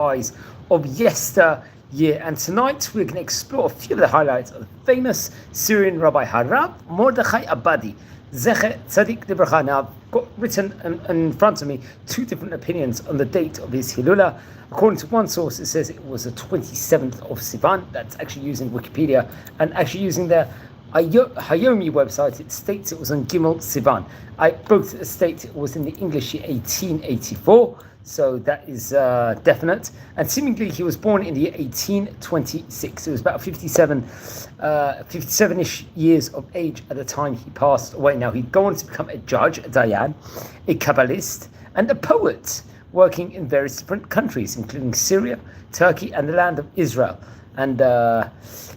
rabbis of yesteryear, and tonight we're going to explore a few of the highlights of the famous Syrian Rabbi Rabbi Mordechai Abadi Z'tl. Now, I've got written in front of me two different opinions on the date of his Hilula. According to one source, it says it was the 27th of Sivan. That's actually using Wikipedia, and actually using their Hayomi website, it states it was on Gimel Sivan. Both state it was in the English year 1884, so that is definite. And seemingly he was born in the year 1826. He was about 57-ish years of age at the time he passed away. Now, he'd go on to become a judge, a Diane, a Kabbalist, and a poet, working in various different countries, including Syria, Turkey, and the land of Israel. And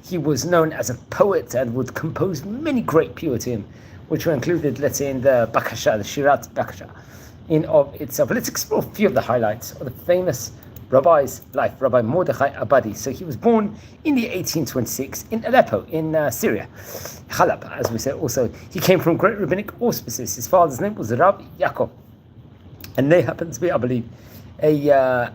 he was known as a poet and would compose many great poems, which were included, let's say, in the Bakasha, the Shirat Bakasha, in of itself. Let's explore a few of the highlights of the famous rabbi's life, Rabbi Mordechai Abadi. So he was born in the 1826 in Aleppo, in Syria. Halab, as we said also. He came from great rabbinic auspices. His father's name was Rabbi Yaakov, and they happened to be, I believe, a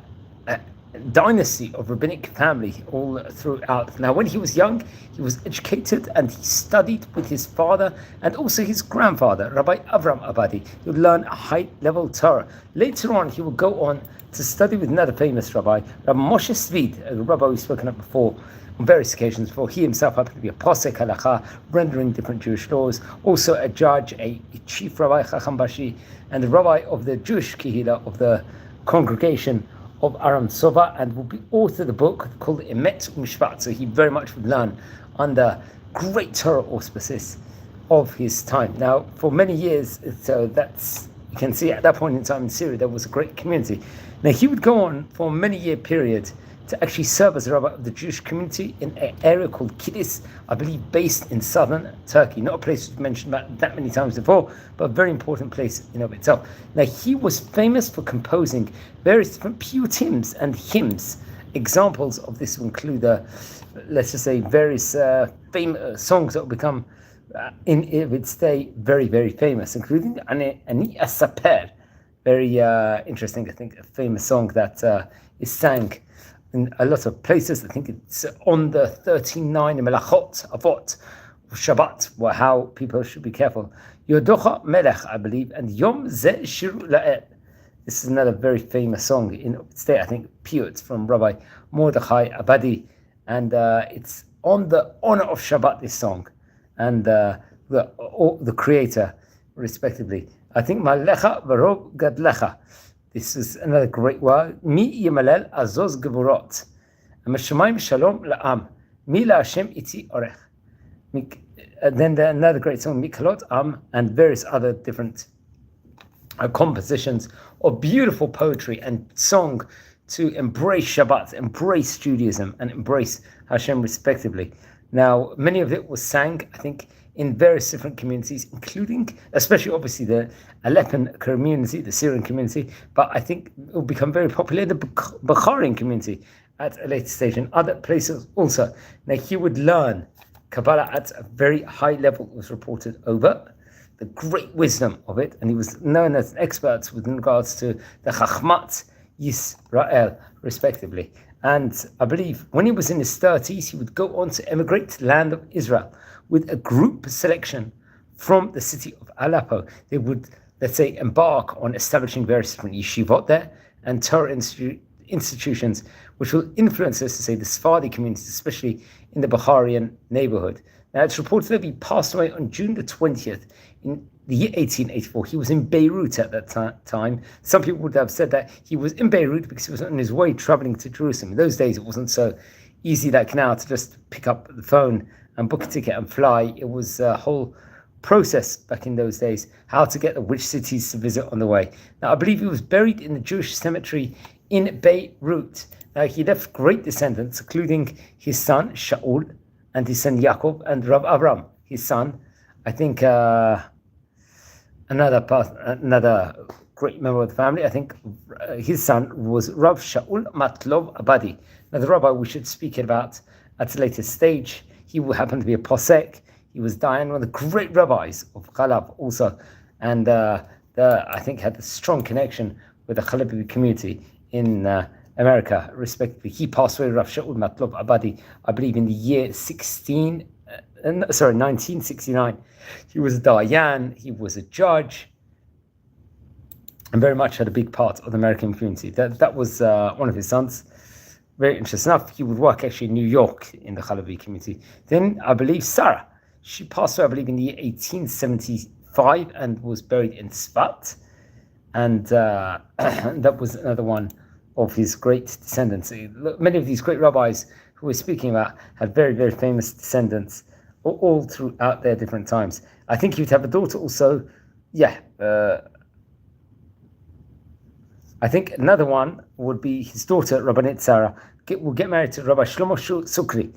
dynasty of rabbinic family all throughout. Now, when he was young, he was educated and he studied with his father and also his grandfather, Rabbi Avram Abadi. He would learn a high-level Torah. Later on, he would go on to study with another famous rabbi, Rabbi Moshe Svid, a rabbi we've spoken of before on various occasions before. He himself happened to be a posek halacha, rendering different Jewish laws, also a judge, a chief rabbi, Chacham Bashi, and the rabbi of the Jewish kehila of the congregation of Aram Sova, and will be author of the book called Emet Mishpat. So he very much would learn under great Torah auspices of his time. Now, for many years, so that's, you can see at that point in time in Syria, there was a great community. Now, he would go on for a many-year period to actually serve as a rabbi of the Jewish community in an area called Kilis, I believe based in southern Turkey. Not a place we've mentioned about that many times before, but a very important place in of itself. Now, he was famous for composing various different piyutim and hymns. Examples of this will include, let's just say, various famous songs that will become, in its day, very, very famous, including Ani Asaper, very interesting, I think, a famous song that is sang in a lot of places. I think it's on the 39 Melachot, Avot, Shabbat, how people should be careful. Yodocha Melech, I believe, and Yom Ze Shiru La'el. This is another very famous song in its day, I think, piyut from Rabbi Mordechai Abadi, and it's on the honor of Shabbat, this song, and the creator, respectively. I think Malecha V'Rov Gadlecha. This is another great word. Mi Yemalel Azoz Gevurot. Meshamayim Shalom La'am. Mi LaHashem Iti Orech. Then another great song, Mikalot Am, and various other different compositions of beautiful poetry and song to embrace Shabbat, embrace Judaism, and embrace Hashem respectively. Now, many of it was sang, I think, in various different communities, including, especially obviously the Aleppan community, the Syrian community, but I think it will become very popular, the Bukharian community at a later stage, and other places also. Now, he would learn Kabbalah at a very high level. It was reported over the great wisdom of it, and he was known as an expert with regards to the Chachmat Yisrael, respectively. And I believe when he was in his 30s, he would go on to emigrate to the land of Israel with a group selection from the city of Aleppo. They would, let's say, embark on establishing various different yeshivot there and Torah institutions, which will influence, let's say, the Sephardi communities, especially in the Bukharian neighborhood. Now, it's reported that he passed away on June the 20th in the year 1884. He was in Beirut at that time. Some people would have said that he was in Beirut because he was on his way traveling to Jerusalem. In those days, it wasn't so easy like now to just pick up the phone and book a ticket and fly. It was a whole process back in those days, how to get which cities to visit on the way. Now, I believe he was buried in the Jewish cemetery in Beirut. Now, he left great descendants, including his son, Shaul, and his son, Yaakov, and Rav Avram, his son. I think another great member of the family, I think his son was Rav Shaul Matlov Abadi. Now, the rabbi we should speak about at a later stage. He would happen to be a posek. He was דיין, one of the great rabbis of Chalab also, and I think had a strong connection with the Chalebi community in America, respectively. He passed away, Rav Shaul Matlov Abadi, I believe in the year 1969. He was a Dayan, he was a judge, and very much had a big part of the American community. That was one of his sons. Very interesting enough, he would work actually in New York in the Chalavi community. Then I believe Sarah, she passed away, I believe, in the year 1875 and was buried in Sfat. And that was another one of his great descendants. Many of these great rabbis who we're speaking about had very, very famous descendants all throughout their different times. I think he would have a daughter also. I think another one would be his daughter, Rabbanit Sarah, will get married to Rabbi Shlomo Sukri,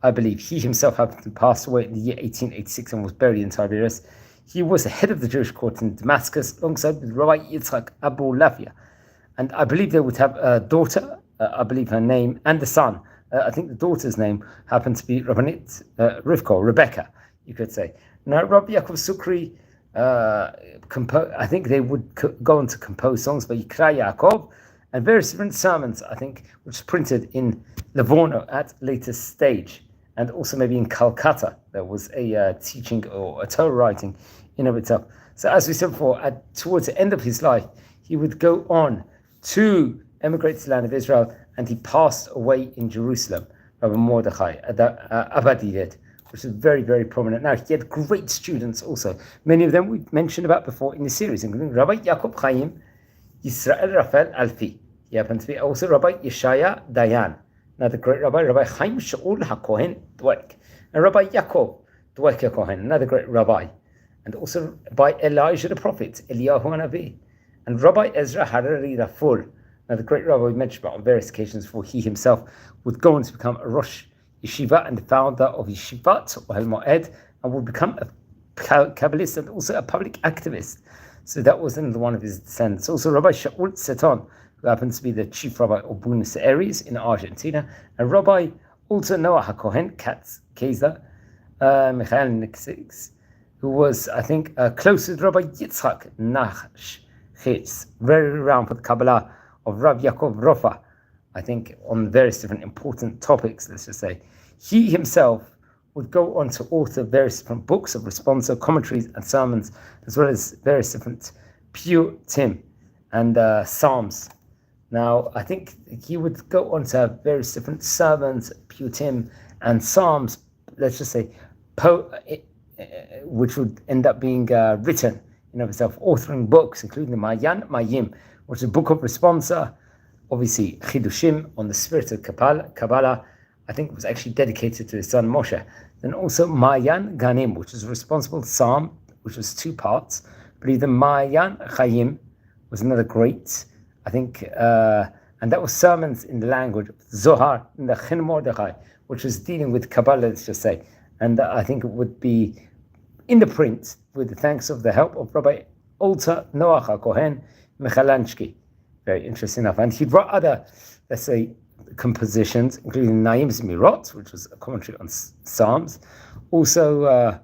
I believe. He himself happened to pass away in the year 1886 and was buried in Tiberias. He was the head of the Jewish court in Damascus, alongside with Rabbi Yitzchak Abu Lafia. And I believe they would have a daughter, I believe her name, and a son. I think the daughter's name happened to be Rabbanit Rivka, or Rebecca, you could say. Now, Rabbi Yaakov Sukri, I think they would go on to compose songs by Yikra Yaakov, and various different sermons, I think, which was printed in Livorno at a later stage. And also maybe in Calcutta, there was a teaching or a Torah writing in of itself. So as we said before, towards the end of his life, he would go on to emigrate to the land of Israel, and he passed away in Jerusalem. Rabbi Mordechai Abadi Z'tl, which is very, very prominent. Now, he had great students also. Many of them we've mentioned about before in the series, including Rabbi Yaakov Chaim, Yisrael Rafael Alfi. He happened to be also Rabbi Yeshaya Dayan. Now, the great Rabbi Chaim Shaul HaKohen Dweck, and Rabbi Yaakov Dweck HaKohen, another great rabbi, and also by Elijah the prophet, Eliyahu HaNavi, and Rabbi Ezra Harari Raful. Now, the great rabbi we mentioned about on various occasions, for he himself would go on to become a Rosh Yeshiva and the founder of Yeshivat Ohel Moed, and would become a Kabbalist and also a public activist. So that was another one of his descendants. Also, Rabbi Shaul Seton, who happens to be the chief rabbi of Buenos Aires in Argentina, and Rabbi also Noah HaKohen Kaiser Michael Niksix, who was, I think, close to Rabbi Yitzchak Nachshitz, very renowned for the Kabbalah of Rav Yaakov Rofa, I think, on various different important topics, let's just say. He himself would go on to author various different books of responsa, commentaries, and sermons, as well as various different Piyutim and Psalms. Now, I think he would go on to have various different sermons, Piyutim, and Psalms, let's just say, which would end up being written in of itself, authoring books, including the Mayan Mayim, which is a book of responsa, obviously Chidushim on the spirit of Kabbalah. I think it was actually dedicated to his son Moshe. Then also Mayan Ganim, which is a responsible psalm, which was 2 parts. I believe the Mayan Chayim was another great, I think, and that was sermons in the language of Zohar, in the Chen Mordechai, which was dealing with Kabbalah, let's just say. And I think it would be in the print with the thanks of the help of Rabbi Olta Noach HaKohen Michalansky. Very interesting enough. And he wrote other, let's say, compositions, including Naim Zmirot, which was a commentary on Psalms, also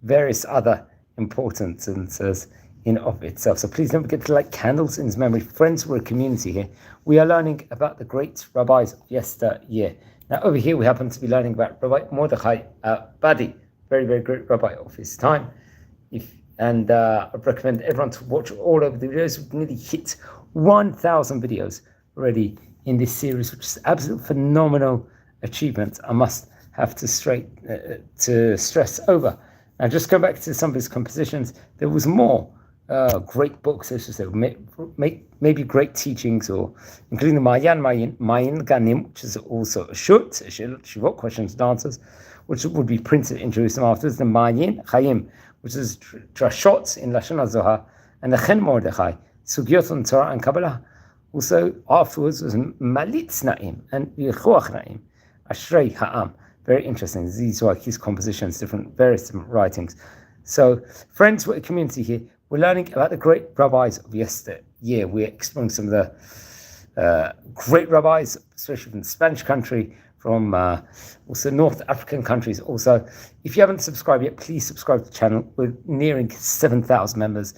various other important sentences in of itself. So please don't forget to light candles in his memory. Friends, we're a community here. We are learning about the great rabbis of yesteryear. Now over here we happen to be learning about Rabbi Mordechai Abadi, very, very great rabbi of his time. I recommend everyone to watch all of the videos. We've nearly hit 1,000 videos already in this series, which is absolute phenomenal achievement. I must have to stress over. Now, just go back to some of his compositions. There was more great books, I should say, maybe great teachings, or including the Mayan Ganim, which is also a Shivot, questions and answers, which would be printed in Jerusalem afterwards. The Mayan Chayim, which is Drashot in Lashon HaZohar, and the Chen Mordechai, Sugyot on Torah and Kabbalah. Also afterwards was Malitz Naim and Yechuach Naim, Ashrei Ha'am. Very interesting. These are his compositions, various different writings. So, friends, we're a community here. We're learning about the great rabbis of yesteryear. We're exploring some of the great rabbis, especially from the Spanish country, from also North African countries. Also, if you haven't subscribed yet, please subscribe to the channel. We're nearing 7,000 members.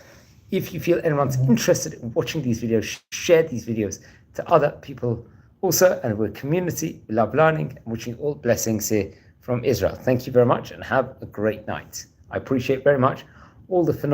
If you feel anyone's interested in watching these videos, share these videos to other people also, and we're a community, we love learning, and wishing you all blessings here from Israel. Thank you very much and have a great night. I appreciate very much all the phenomenal